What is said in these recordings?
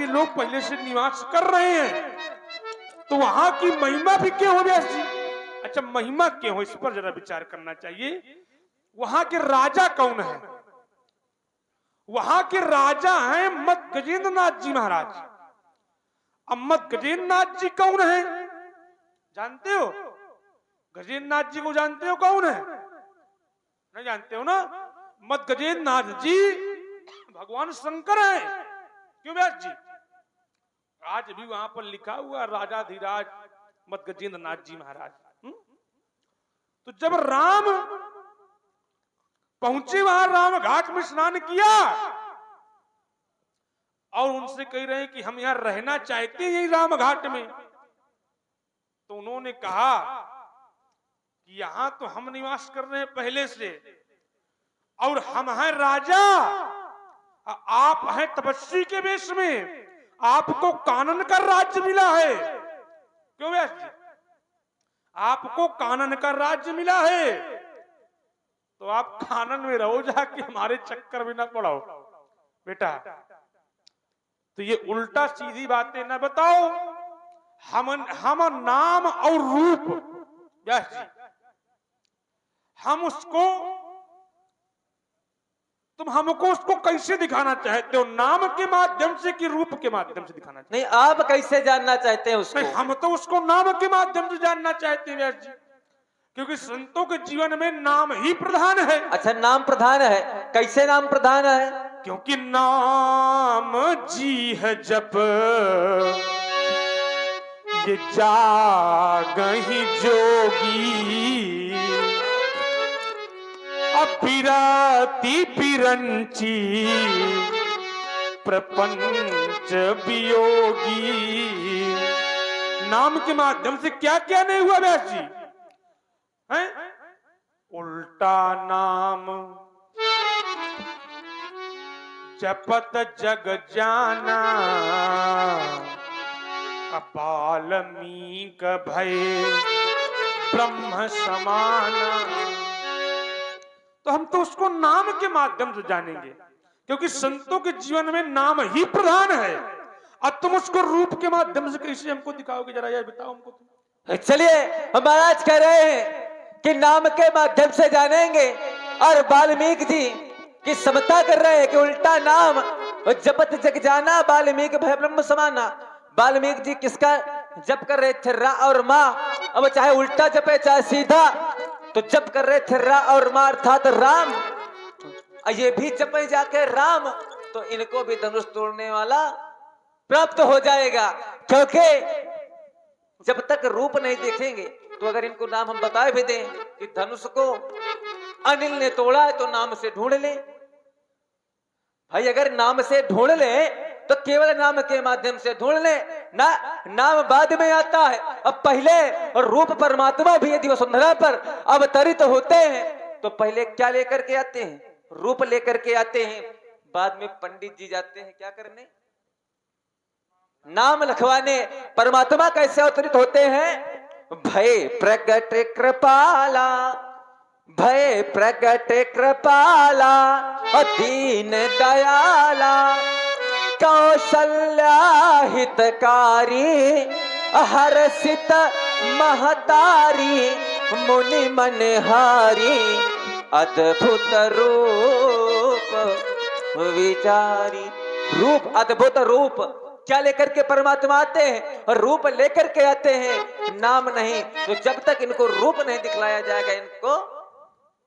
ये लोग पहले से निवास कर रहे हैं, तो वहां की महिमा भी क्यों हो व्यास जी? अच्छा, महिमा क्यों हो, इस पर जरा विचार करना चाहिए। वहां के राजा कौन है? वहां के राजा हैं मत गजेंद्र नाथ जी महाराज। अब मत गजेंद्र नाथ जी कौन है, जानते हो? गजेंद्र नाथ जी को जानते हो कौन है? नहीं जानते हो ना? मत गजेंद्र नाथ जी भगवान शंकर हैं। क्यों व्यास जी? आज भी वहां पर लिखा हुआ राजाधिराज मत गजेंद्र नाथ जी महाराज। तो जब राम पहुंचे वहां, राम घाट में स्नान किया और उनसे कह रहे हैं कि हम यहां रहना चाहते हैं राम घाट में, तो उन्होंने कहा कि यहां तो हम निवास कर रहे हैं पहले से, और हम हैं राजा, आप हैं तपस्वी के वेश में, आपको कानन का राज्य मिला है। क्यों व्यास जी? आपको कानन का राज्य मिला है, तो आप कानन में रहो, जाके हमारे चक्कर में ना पड़ो बेटा। तो ये उल्टा सीधी बातें ना बताओ। हम नाम और रूप, व्यास जी, हम उसको, तुम हमको उसको कैसे दिखाना चाहते हो? नाम के माध्यम से कि रूप के माध्यम से दिखाना चाहते? नहीं, आप कैसे जानना चाहते हैं उसको? नहीं, हम तो उसको नाम के माध्यम से जानना चाहते हैं व्यास जी, क्योंकि संतों के जीवन में नाम ही प्रधान है। अच्छा, नाम प्रधान है। कैसे नाम प्रधान है? क्योंकि नाम जी है जप, ये जागहि जोगी, अपिराति पिरंची प्रपंच वियोगी। नाम के माध्यम से क्या क्या नहीं हुआ व्यास जी? हैं? उल्टा नाम जपत जग जाना, अपालमीक भय ब्रह्म समाना। तो हम तो उसको नाम के माध्यम से जानेंगे, क्योंकि संतों के जीवन में नाम ही प्रधान है। अब तुम उसको रूप के माध्यम से कैसे हमको दिखाओगे, जरा यह बताओ हमको। चलिए, हम महाराज कह रहे हैं कि नाम के माध्यम से जानेंगे, और वाल्मीकि जी की समता कर रहे हैं कि उल्टा नाम जपत जग जाना, वाल्मीकि भय ब्रह्म समाना। वाल्मीकि जी किसका जप कर रहे थे? रा और माँ। अब चाहे उल्टा जपे चाहे सीधा, तो जप कर रहे थे रा और माँ अर्थात राम। ये भी जपे जाके राम, तो इनको भी धनुष तोड़ने वाला प्राप्त हो जाएगा। क्योंकि जब तक रूप नहीं देखेंगे, तो अगर इनको नाम हम बता भी दें कि धनुष को अनिल ने तोड़ा है, तो नाम से ढूंढ ले भाई। अगर नाम से ढूंढ ले तो केवल नाम के माध्यम से ढूंढ ले ना, नाम बाद में आता है। अब पहले रूप परमात्मा भी यदि वसुंधरा पर अवतरित होते हैं, तो पहले क्या लेकर के आते हैं? रूप लेकर के आते हैं। बाद में पंडित जी जाते हैं क्या करने? नाम लिखवाने। परमात्मा कैसे अवतरित होते हैं? भय प्रगट कृपाला, भय प्रगट कृपाला, दीन दयाला, कौशल्या हितकारी, हर्षित महतारी, मुनि मनहारी, अद्भुत रूप विचारी। रूप, अद्भुत रूप क्या लेकर के परमात्मा आते हैं? और रूप लेकर के आते हैं, नाम नहीं। तो जब तक इनको रूप नहीं दिखलाया जाएगा, इनको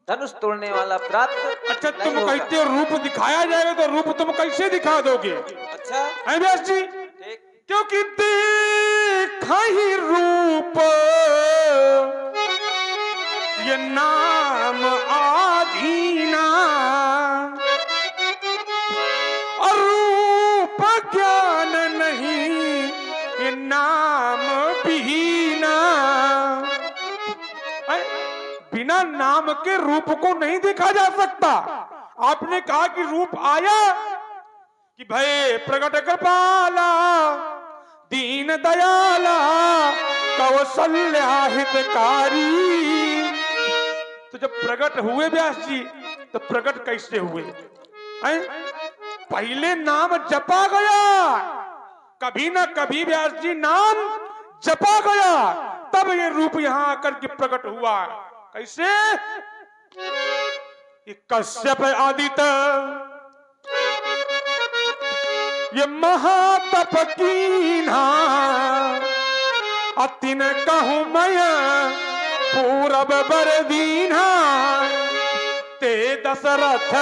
धनुष तोड़ने वाला प्राप्त। अच्छा, तुम कहते हो रूप दिखाया जाएगा, तो रूप तुम कैसे दिखा दोगे? अच्छा है व्यास जी? क्योंकि देखा ही रूप ये नाम आधीना, और रूप ज्ञान नहीं ये नाम विहीना। बिना नाम के रूप को नहीं देखा जा सकता। आपने कहा कि रूप आया कि भय प्रगट कृपाला, दीन दयाला, कौशल्या हितकारी। तो जब प्रकट हुए व्यास जी, तो प्रकट कैसे हुए? पहले नाम जपा गया, कभी ना कभी व्यास जी नाम जपा गया, तब ये रूप यहां आकर के प्रकट हुआ। कैसे? ये कश्यप आदित्य ये महातप कीन्हा, अतिन कहूं मैं पूरब बरदीन्हा, ते दशरथ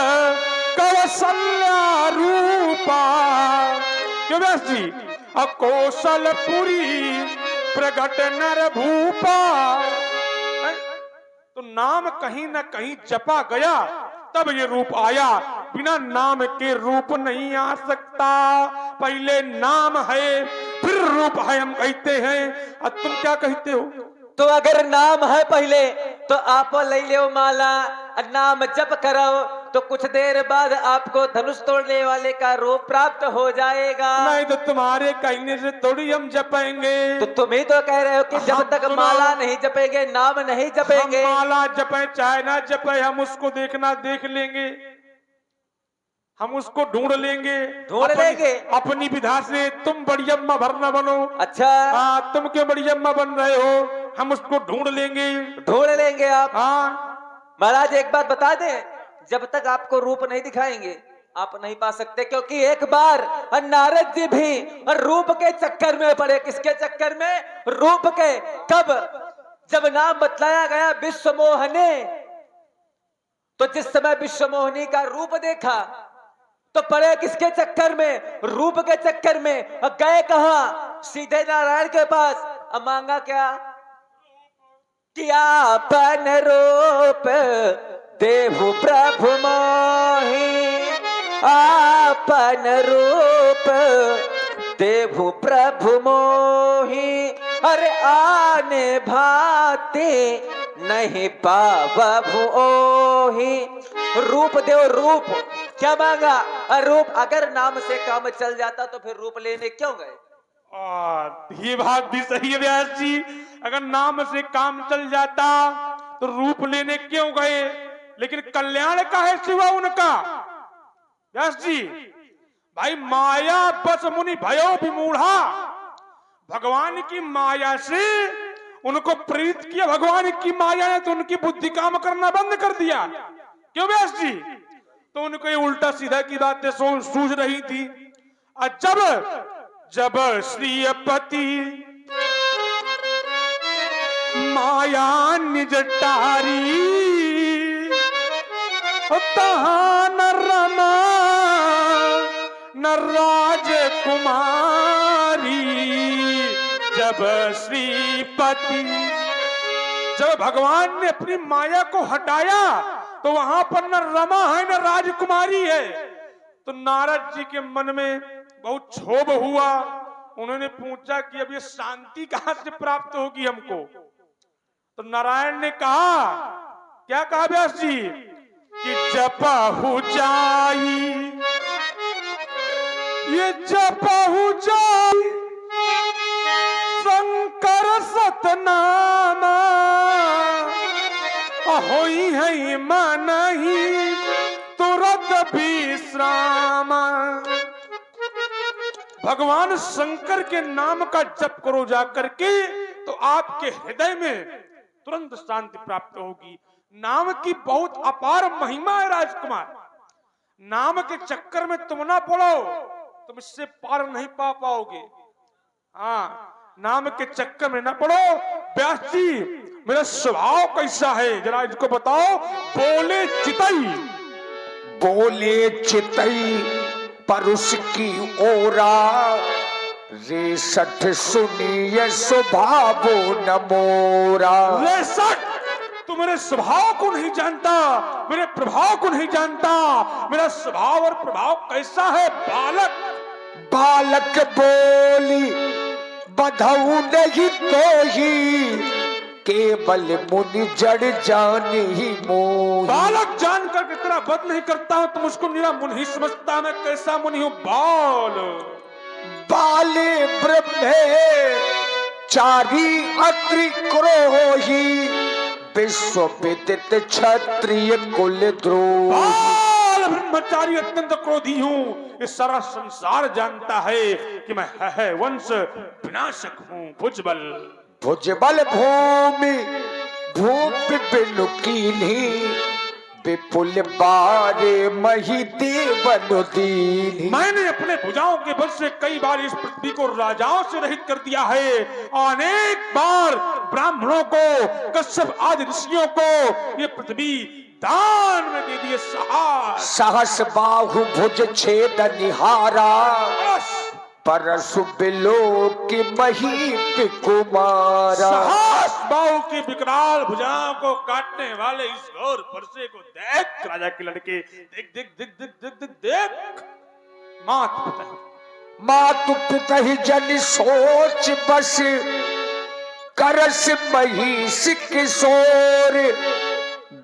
कौशल्या रूपा। क्यों व्यास जी? अकौशलपुरी प्रगट नर भूपा। तो नाम कहीं ना कहीं जपा गया, तब ये रूप आया। बिना नाम के रूप नहीं आ सकता। पहले नाम है फिर रूप है, हम कहते हैं। और तुम क्या कहते हो? तो अगर नाम है पहले तो आप ले लो माला, नाम जप करो तो कुछ देर बाद आपको धनुष तोड़ने वाले का रूप प्राप्त हो जाएगा। नहीं तो तुम्हारे कहने से थोड़ी हम जपेंगे। तो तुम ही तो कह रहे हो कि जब तक माला नहीं जपेंगे, नाम नहीं जपेंगे। हम माला जपे चाहे ना जपे, हम उसको देखना देख लेंगे, हम उसको ढूंढ लेंगे। अपनी विधा से। तुम बड़ी अम्मा भर न बनो। अच्छा हाँ, तुम क्यों बड़ी अम्मा बन रहे हो? हम उसको ढूंढ लेंगे आप। हाँ महाराज एक बात बता दे, जब तक आपको रूप नहीं दिखाएंगे आप नहीं पा सकते। क्योंकि एक बार नारद जी भी रूप के चक्कर में पड़े। किसके चक्कर में? रूप के। कब? जब नाम बतलाया गया विश्वमोहने, तो जिस समय विश्वमोहिनी का रूप देखा तो पड़े किसके चक्कर में? रूप के चक्कर में। गए कहां? सीधे नारायण के पास। अब मांगा क्या? अपन रूप देहु प्रभु मोहि, आपन रूप देहु प्रभु मोहि, अरे आने भाते नहीं पावभु ओहि। रूप देव रूप। क्या मांगा? रूप। अगर नाम से काम चल जाता तो फिर रूप लेने क्यों गए? ये बात भी सही है व्यास जी। अगर नाम से काम चल जाता तो रूप लेने क्यों गए? लेकिन कल्याण का है सिवा उनका। व्यास जी भाई, माया बस मुनि भयो विमूढ़ा। भगवान की माया से उनको प्रेरित किया। भगवान की माया ने तो उनकी बुद्धि काम करना बंद कर दिया। क्यों व्यास जी? तो उनको ये उल्टा सीधा की बातें सूझ रही थी। और जब श्रीपति माया निज टारी, तहां न रमा न राजकुमारी। जब श्रीपति, जब भगवान ने अपनी माया को हटाया तो वहां पर न रमा है न राजकुमारी है। तो नारद जी के मन में बहुत क्षोभ हुआ। उन्होंने पूछा कि अब ये शांति कहां से प्राप्त होगी हमको? तो नारायण ने कहा, क्या कहा व्यास जी? कि जपहु जाई, ये जपहु जाई शंकर सतनामा, होई है मनहि तुरत विश्राम। भगवान शंकर के नाम का जप करो जाकर के, तो आपके हृदय में तुरंत शांति प्राप्त होगी। नाम की बहुत अपार महिमा है राजकुमार। नाम के चक्कर में तुम ना पड़ो, तुम इससे पार नहीं पा पाओगे। हाँ, नाम के चक्कर में ना पड़ो। व्यास जी, मेरा स्वभाव कैसा है जरा इसको बताओ। बोले चितई परुष की ओरा, रेसठ सुनिए स्वभाव न मोरा। रेसठ, तू मेरे स्वभाव को नहीं जानता, मेरे प्रभाव को नहीं जानता। मेरा स्वभाव और प्रभाव कैसा है? बालक बोली बधऊ नहीं तो ही, केवल मुनि जड़ जान ही मोही। बालक जानकर कितना वध नहीं करता हूं, तुम उसको मेरा मुनि समझता। मैं कैसा मुनि हूं? बाले ब्रह्मे चारी अत्रि क्रोही, विश्व विदित क्षत्रिय कुल द्रोही। ब्रह्मचारी अत्यंत क्रोधी हूँ। ये सारा संसार जानता है कि मैं है वंश विनाशक हूँ। भुजबल भुजबल भूमि भूप बिनु कीन्ही, विपुल बारे मही देवन दीन्ही। मैंने अपने भुजाओं के बल से कई बार इस पृथ्वी को राजाओं से रहित कर दिया है। अनेक बार ब्राह्मणों को, कश्यप आदि ऋषियों को ये पृथ्वी दान में दे दिए। सहस बाहु भुज छेद निहारा, परसु बिलो की मही कुमारा। सहस बाहु की विकराल भुजाओं को काटने वाले इस घोर फरसे को देख राजा के लड़के, देख देख देख देख देख देख देख। मातु पिता ही जन सोच बस, करस महिष किशोर।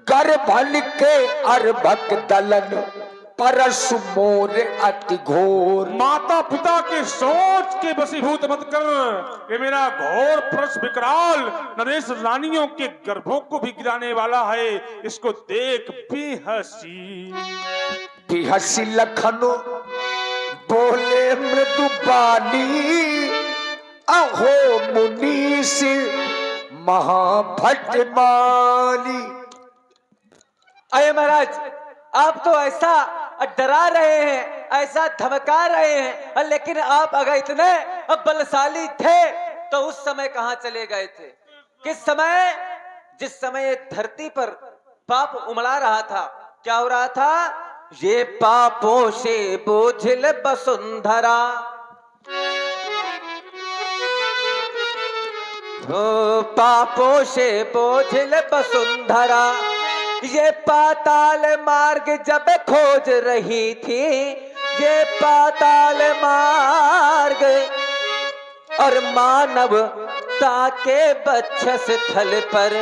गर्भन के अर्भक दलन, परसु मोर अति घोर। माता पिता के सोच के वशीभूत मत कर। ये मेरा घोर फरस विकराल नरेश रानियों के गर्भों को भी गिराने वाला है। इसको देख बेहसी बिहसी लखनो बोले मृदु बानी, अहो मुनीष महाभट माली। अरे महाराज, आप तो ऐसा डरा रहे हैं, ऐसा धमका रहे हैं, लेकिन आप अगर इतने बलशाली थे तो उस समय कहां चले गए थे? किस समय? जिस समय धरती पर पाप उमड़ा रहा था। क्या हो रहा था? ये पापों से बोझिल वसुंधरा, पापों से बोझिल वसुंधरा। ये पाताल मार्ग जब खोज रही थी, ये पाताल मार्ग, और मानवता के बक्षस थल पर,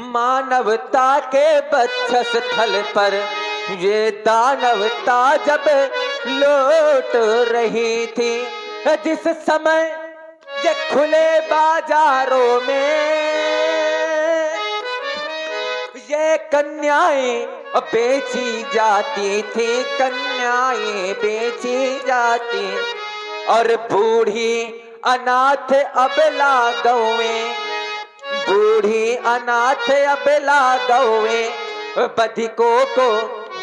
मानवता के बक्षस थल पर ये दानवता जब लौट रही थी। जिस समय ये खुले बाजारों में ये कन्याएं बेची जाती थी, कन्याएं बेची जाती, और बूढ़ी अनाथ अबला गौएं, बूढ़ी अनाथ अबला गौएं बधिकों को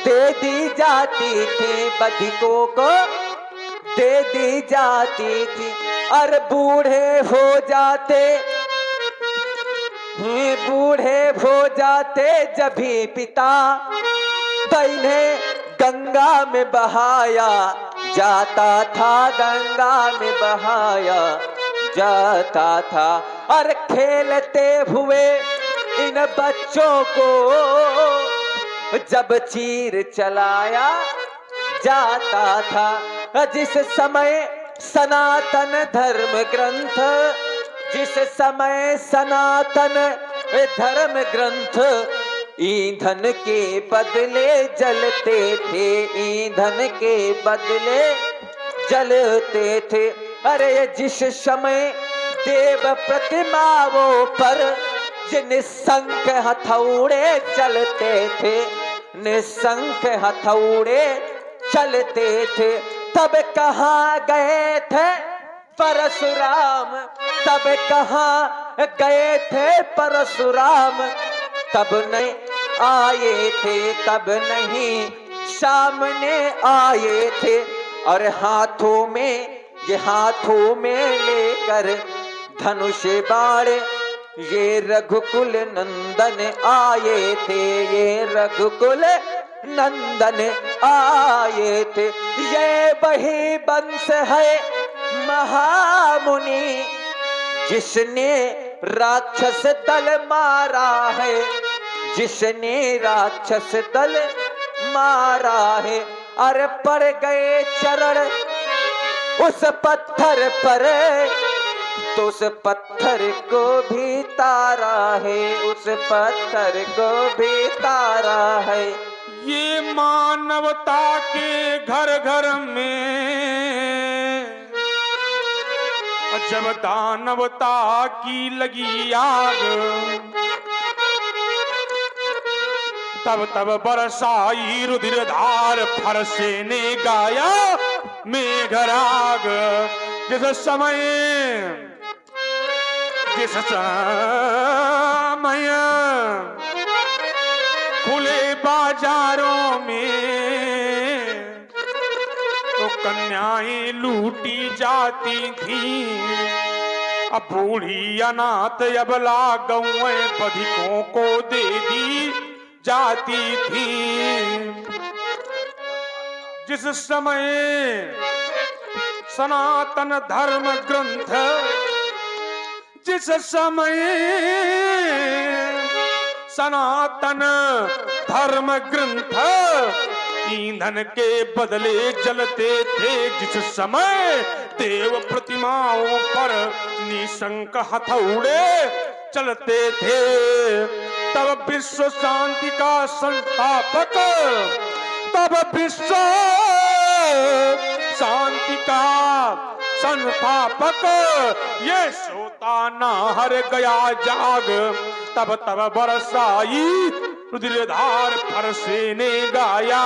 दे दी जाती थी, बधिकों को दे दी जाती थी। और बूढ़े हो जाते, बूढ़े हो जाते जब भी पिता, तो इन्हें गंगा में बहाया जाता था, गंगा में बहाया जाता था। और खेलते हुए इन बच्चों को जब चीर चलाया जाता था। जिस समय सनातन धर्म ग्रंथ, जिस समय सनातन धर्म ग्रंथ ईंधन के बदले जलते थे, ईंधन के बदले जलते थे। अरे जिस समय देव प्रतिमाओं पर निसंक हथौड़े चलते थे, निसंक हथौड़े चलते थे, तब कहाँ गए थे परशुराम, तब कहाँ गए थे परशुराम? तब नहीं आए थे, तब नहीं सामने आए थे। और हाथों में, ये हाथों में लेकर धनुष बाण ये रघुकुल नंदन आए थे, ये रघुकुल नंदन आए थे। ये वही वंश है महामुनि जिसने राक्षस दल मारा है, जिसने राक्षस दल मारा है। अरे पड़ गए चरण उस पत्थर पर, तो उस पत्थर को भी तारा है, उस पत्थर को भी तारा है। ये मानवता के घर घर में जब दानवता की लगी आग, तब तब बरसाई रुधिर धार फरसे ने गाया मेघराग। जिस समय खुले बाजारों में तो कन्याएं लूटी जाती थीं। अब बूढ़ी अनाथ अबला गौएं बधिकों को दे दी जाती थी। जिस समय सनातन धर्म ग्रंथ, जिस समय सनातन धर्म ग्रंथ ईंधन के बदले जलते थे, जिस समय देव प्रतिमाओं पर निशंक हथौड़े चलते थे, तब विश्व शांति का संस्थापक, तब विश्व शांति का संस्थापक ये सोता ना हर गया जाग। तब तब बरसाई रुधिरधार फरसे ने गाया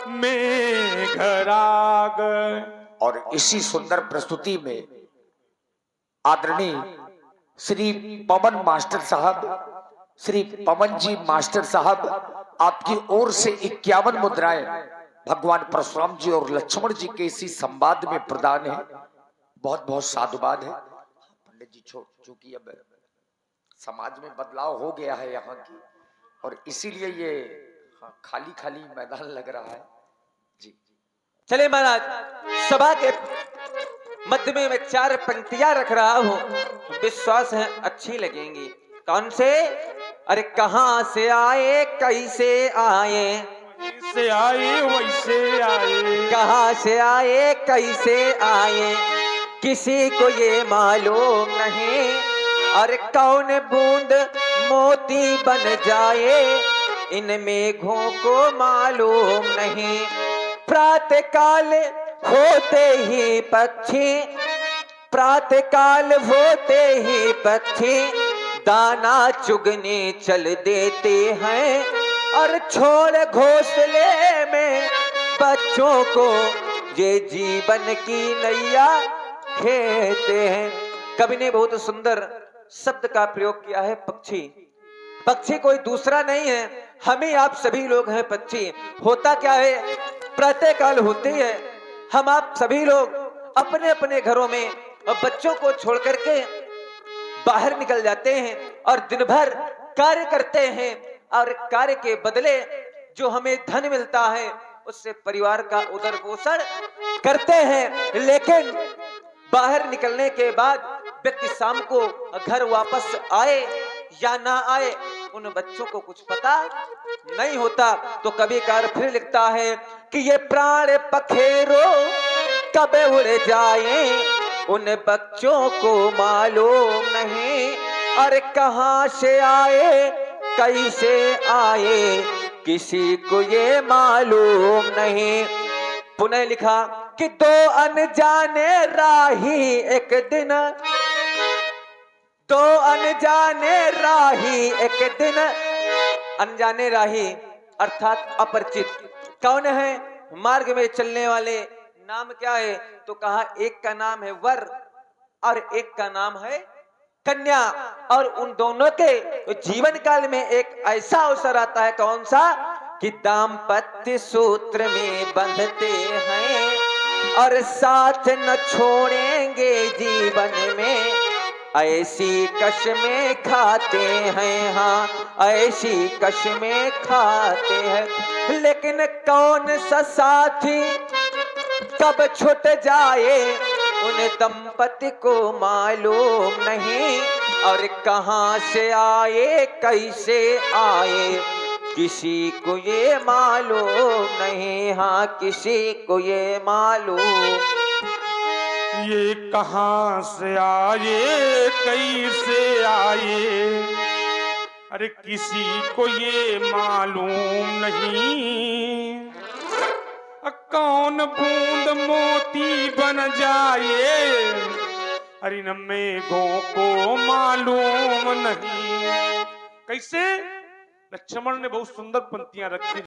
मेघराग। और इसी सुंदर प्रस्तुति में आदरणीय श्री पवन मास्टर साहब, श्री पवन जी मास्टर साहब, आपकी ओर से 51 मुद्राएं भगवान परशुराम जी और लक्ष्मण जी के इसी संवाद में प्रदान है। बहुत बहुत साधुवाद है। पंडित जी चूंकि अब समाज में बदलाव हो गया है यहाँ की, और इसीलिए ये खाली खाली मैदान लग रहा है जी। चले महाराज, सभा के मध्य में मैं 4 पंक्तियां रख रहा हूं, विश्वास है अच्छी लगेंगी। कौन से? अरे कहां से आए कैसे आए, से आए वैसे आए, कहां से आए कैसे आए किसी को ये मालूम नहीं। और कौन बूंद मोती बन जाए इन मेघों को मालूम नहीं। प्रातः काल होते ही पक्षी, प्रातः काल होते ही पक्षी दाना चुगने चल देते हैं, और छोड़ घोंसले में बच्चों को ये जीवन की नैया खेते हैं। कवि ने बहुत सुंदर शब्द का प्रयोग किया है, पक्षी। पक्षी कोई दूसरा नहीं है, हम ही आप सभी लोग हैं पक्षी। होता क्या है, प्रातः काल होती है, हम आप सभी लोग अपने अपने घरों में बच्चों को छोड़ करके बाहर निकल जाते हैं और दिन भर कार्य करते हैं, और कार्य के बदले जो हमें धन मिलता है उससे परिवार का उदर पोषण करते हैं। लेकिन बाहर निकलने के बाद व्यक्ति शाम को घर वापस आए या ना आए उन बच्चों को कुछ पता नहीं होता। तो कविकार फिर लिखता है कि ये प्राण पखेरो कब उड़ जाए उन बच्चों को मालूम नहीं। और कहां से आए कैसे आए किसी को ये मालूम नहीं। पुनः लिखा कि 2 अनजाने राही एक दिन, 2 अनजाने राही एक दिन, अनजाने राही अर्थात अपरिचित कौन है? मार्ग में चलने वाले। नाम क्या है? तो कहा एक का नाम है वर और एक का नाम है कन्या। और उन दोनों के जीवन काल में एक ऐसा अवसर आता है, कौन सा? कि दाम्पत्य सूत्र में बंधते हैं और साथ न छोड़ेंगे जीवन में, ऐसी कसमें खाते हैं। हाँ ऐसी कसमें खाते हैं। लेकिन कौन सा साथी कब छूट जाए उन दंपति को मालूम नहीं। और कहां से आए कैसे आए किसी को ये मालूम नहीं। हाँ किसी को ये मालूम। ये कहां से आए कैसे आए, अरे किसी को ये मालूम नहीं। कौन बूंद मोती बन जाए, अरे न मेघों को मालूम नहीं। कैसे? लक्ष्मण ने बहुत सुंदर पंक्तियां रखी।